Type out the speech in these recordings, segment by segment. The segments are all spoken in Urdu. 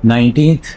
19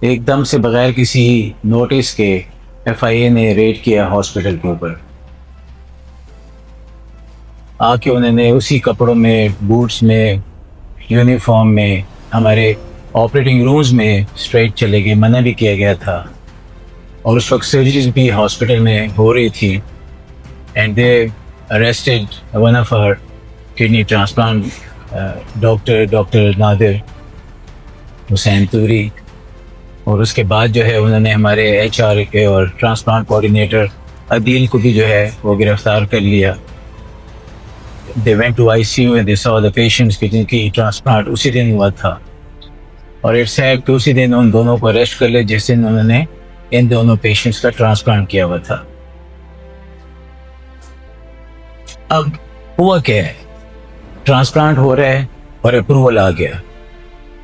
ایک دم سے بغیر کسی نوٹس کے ایف آئی اے نے ریڈ کیا ہاسپٹل کے اوپر آ کے انہوں نے اسی کپڑوں میں بوٹس میں یونیفارم میں ہمارے آپریٹنگ رومز میں اسٹریٹ چلے گئے. منع بھی کیا گیا تھا اور اس وقت سرجریز بھی ہاسپٹل میں ہو رہی تھی. And they arrested one of our kidney transplant doctor Nadir Hussain Toori. اور اس کے بعد جو ہے انہوں نے ہمارے ایچ آر کے اور ٹرانسپلانٹ کوآرڈینیٹر عدیل کو بھی جو ہے وہ گرفتار کر لیا. They went to I C U and they saw the patients کہ جن کی ٹرانسپلانٹ اسی دن ہوا تھا. اور اٹس ہے کہ اسی دن ان دونوں کو اریسٹ کر لیا جس دن انہوں نے ان دونوں پیشنٹس کا ٹرانسپلانٹ کیا ہوا تھا. اب ہوا کیا ہے, ٹرانسپلانٹ ہو رہا ہے اور اپروول آ گیا.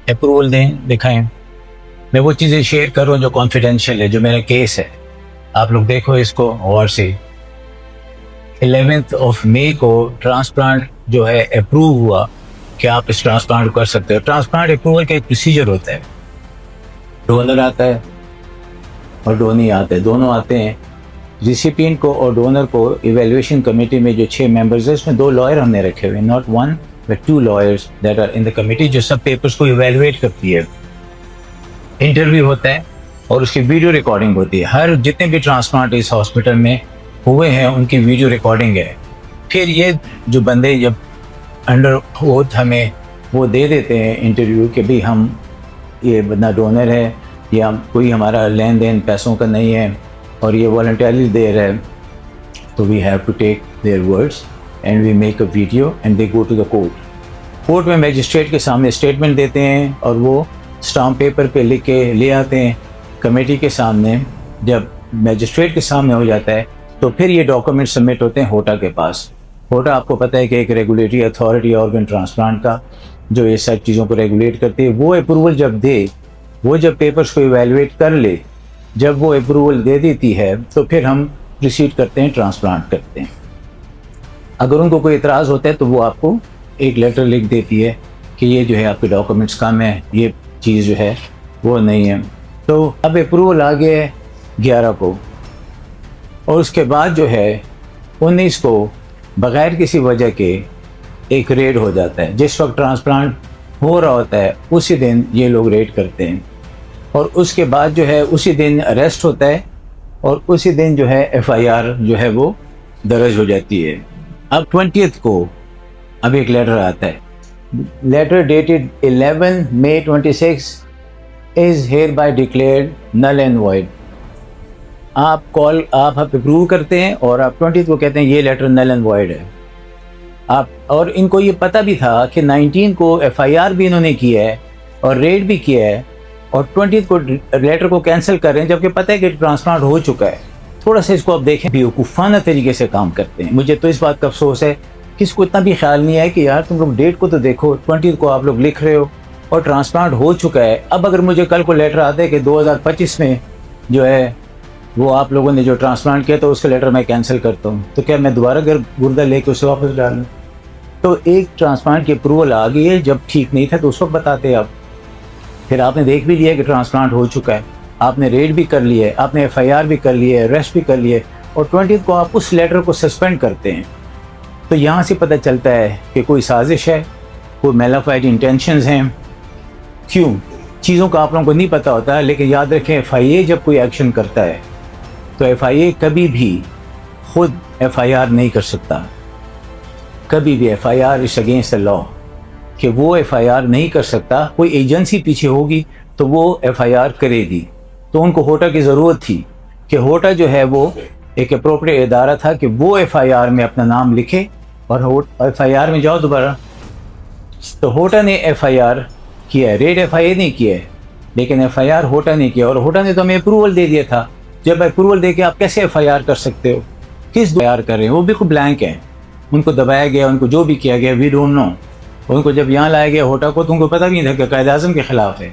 اپروول دیں, دکھائیں. میں وہ چیزیں شیئر کر رہا ہوں جو کانفیڈینشیل ہے, جو میرا کیس ہے. آپ لوگ دیکھو اس کو غور سے. 11 مئی کو ٹرانسپلانٹ جو ہے اپروو ہوا کہ آپ اس ٹرانسپلانٹ کو کر سکتے ہو. ٹرانسپلانٹ اپروول کا ایک پروسیجر ہوتا ہے. ڈونر آتا ہے اور ڈونی آتا ہے, دونوں آتے ہیں. ریسیپینٹ کو اور ڈونر کو ایویلویشن کمیٹی میں جو 6 ممبرز ہیں اس میں 2 لائر ہم نے رکھے ہوئے, not 1 but 2 lawyers that are in the committee جو سب پیپرز کو ایویلویٹ کرتی ہے. انٹرویو ہوتا ہے اور اس کی ویڈیو ریکارڈنگ ہوتی ہے. ہر جتنے بھی ٹرانسپلانٹ اس ہاسپٹل میں ہوئے ہیں ان کی ویڈیو ریکارڈنگ ہے. پھر یہ جو بندے جب انڈر اوتھ ہمیں وہ دے دیتے ہیں انٹرویو کہ بھئی ہم یہ بندہ ڈونر ہے یا کوئی ہمارا لین دین پیسوں کا نہیں ہے اور یہ والنٹیرلی دے رہا ہے, تو we have to take their words and we make a video and they go to the court. Court میں میجسٹریٹ کے سامنے اسٹیٹمنٹ دیتے ہیں اور وہ اسٹامپ پیپر پہ لکھ کے لے آتے ہیں کمیٹی کے سامنے. جب میجسٹریٹ کے سامنے ہو جاتا ہے تو پھر یہ ڈاکومنٹ سبمٹ ہوتے ہیں ہوٹا کے پاس. ہوٹا آپ کو پتہ ہے کہ ایک ریگولیٹری اتھارٹی آرگن ٹرانسپلانٹ کا جو یہ سب چیزوں کو ریگولیٹ کرتی ہے. وہ اپروول جب دے, وہ جب پیپرز کو ایویلویٹ کر لے, جب وہ اپروول دے دیتی ہے تو پھر ہم پروسیڈ کرتے ہیں, ٹرانسپلانٹ کرتے ہیں. اگر ان کو کوئی اعتراض ہوتا ہے تو وہ آپ کو ایک لیٹر لکھ دیتی ہے کہ یہ جو ہے آپ کے ڈاکومنٹس کم ہیں, یہ چیز جو ہے وہ نہیں ہے. تو اب اپروول آ گیا ہے 11 کو اور اس کے بعد جو ہے 19 کو بغیر کسی وجہ کے ایک ریڈ ہو جاتا ہے. جس وقت ٹرانسپلانٹ ہو رہا ہوتا ہے اسی دن یہ لوگ ریڈ کرتے ہیں اور اس کے بعد جو ہے اسی دن اریسٹ ہوتا ہے اور اسی دن جو ہے ایف آئی آر جو ہے وہ درج ہو جاتی ہے. اب 20 کو اب ایک لیٹر آتا ہے. Letter dated 11 May 26 is hereby declared null and void. آپ اپروو کرتے ہیں اور آپ 20 کو کہتے ہیں یہ لیٹر نل اینڈ وائڈ ہے. آپ اور ان کو یہ پتہ بھی تھا کہ 19 کو ایف آئی آر بھی انہوں نے کیا ہے اور ریڈ بھی کیا ہے اور 20 کو لیٹر کو کینسل کر رہے ہیں جبکہ پتہ ہے کہ ٹرانسپلانٹ ہو چکا ہے. تھوڑا سا اس کو آپ دیکھیں, بیوقوفانہ طریقے سے کام کرتے ہیں. مجھے تو اس بات کا افسوس ہے کہ اس کو اتنا بھی خیال نہیں ہے کہ یار تم لوگ ڈیٹ کو تو دیکھو. 20 کو آپ لوگ لکھ رہے ہو اور ٹرانسپلانٹ ہو چکا ہے. اب اگر مجھے کل کو لیٹر آتا ہے کہ 2025 میں جو ہے وہ آپ لوگوں نے جو ٹرانسپلانٹ کیا تو اس کا لیٹر میں کینسل کرتا ہوں, تو کیا میں دوبارہ گردہ لے کے اسے واپس ڈال دوں؟ تو ایک ٹرانسپلانٹ کی اپروول آ گئی ہے, جب ٹھیک نہیں تھا تو اس وقت بتاتے آپ. پھر آپ نے دیکھ بھی لیا کہ ٹرانسپلانٹ ہو چکا ہے, آپ نے ریڈ بھی کر لیا ہے, آپ نے ایف آئی آر بھی کر لی ہے, اریسٹ بھی کر لیے, اور 20 کو آپ اس لیٹر کو سسپینڈ کرتے ہیں. تو یہاں سے پتہ چلتا ہے کہ کوئی سازش ہے, کوئی میلافائڈ انٹینشنز ہیں. کیوں چیزوں کا آپ لوگوں کو نہیں پتہ ہوتا, لیکن یاد رکھیں ایف آئی اے جب کوئی ایکشن کرتا ہے تو ایف آئی اے کبھی بھی خود ایف آئی آر نہیں کر سکتا. کبھی بھی F I R is against the law, کہ وہ ایف آئی آر نہیں کر سکتا. کوئی ایجنسی پیچھے ہوگی تو وہ ایف آئی آر کرے گی. تو ان کو ہوٹا کی ضرورت تھی کہ ہوٹا جو ہے وہ ایک اپروپریٹ ادارہ تھا کہ وہ ایف آئی آر میں اپنا نام لکھے اور ایف آئی آر میں جاؤ دوبارہ. تو ہوٹا نے ایف آئی آر کیا ہے, ریڈ ایف آئی اے نہیں کیا ہے, لیکن ایف آئی آر ہوٹا نے کیا. اور ہوٹا نے تو ہمیں اپروول دے دیا تھا. جب اپروول دے کے آپ کیسے ایف آئی آر کر سکتے ہو؟ کس ایف آئی آر کر رہے ہیں؟ وہ بالکل بلینک ہے. ان کو دبایا گیا, ان کو جو بھی کیا گیا وی ڈونٹ نو. ان کو جب یہاں لایا گیا ہوٹا کو تو ان کو پتہ نہیں تھا کہ قائد اعظم کے خلاف ہے,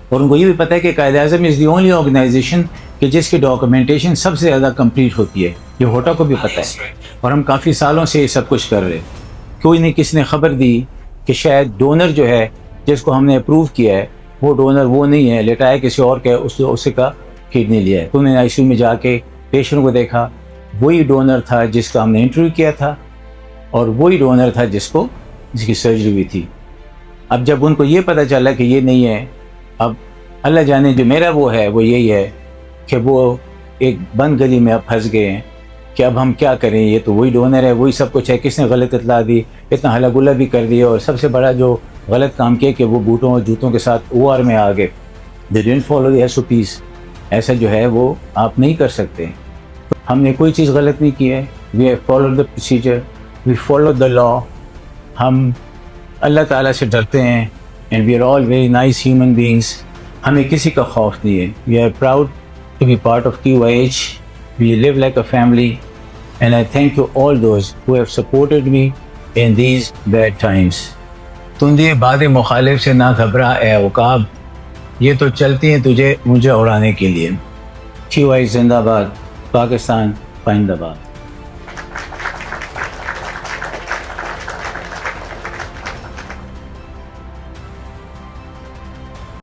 اور ان کو یہ بھی پتہ ہے کہ قائد اعظم از دی اونلی آرگنائزیشن کہ جس کی ڈاکومنٹیشن سب سے زیادہ کمپلیٹ ہوتی ہے. یہ ہوٹا کو بھی پتہ ہے, اور ہم کافی سالوں سے یہ سب کچھ کر رہے. کوئی نہیں کسی نے خبر دی کہ شاید ڈونر جو ہے جس کو ہم نے اپروو کیا ہے وہ ڈونر وہ نہیں ہے، لٹایا کسی اور کے اس کا کڈنی لیا ہے. تم نے آئی سی یو میں جا کے پیشنٹ کو دیکھا، وہی ڈونر تھا جس کا ہم نے انٹرویو کیا تھا، اور وہی ڈونر تھا جس کی سرجری ہوئی تھی. اب جب ان کو یہ پتہ چلا کہ یہ نہیں ہے، اب اللہ جانے جو میرا وہ ہے وہ یہی ہے کہ وہ ایک بند گلی میں اب پھنس گئے ہیں کہ اب ہم کیا کریں، یہ تو وہی ڈونر ہے، وہی سب کچھ ہے، کس نے غلط اطلاع دی، اتنا ہلا گلا بھی کر دیا، اور سب سے بڑا جو غلط کام کیا کہ وہ بوٹوں اور جوتوں کے ساتھ او آر میں آ گئے. They didn't follow the SOPs. ایسا جو ہے وہ آپ نہیں کر سکتے. ہم نے کوئی چیز غلط نہیں کی ہے. We have followed the procedure, we follow the law. ہم اللہ تعالیٰ سے ڈرتے ہیں، and we are all very nice human beings. ہمیں کسی کا خوف نہیں ہے. We are proud to be part of QIH. We live like a family, and I thank you all those who have supported me in these bad times. تندی باد مخالف سے نہ گھبرا اے عقاب، یہ تو چلتی ہیں مجھے اڑانے کے لیے. QIH زندہ باد، پاکستان پائندہ باد.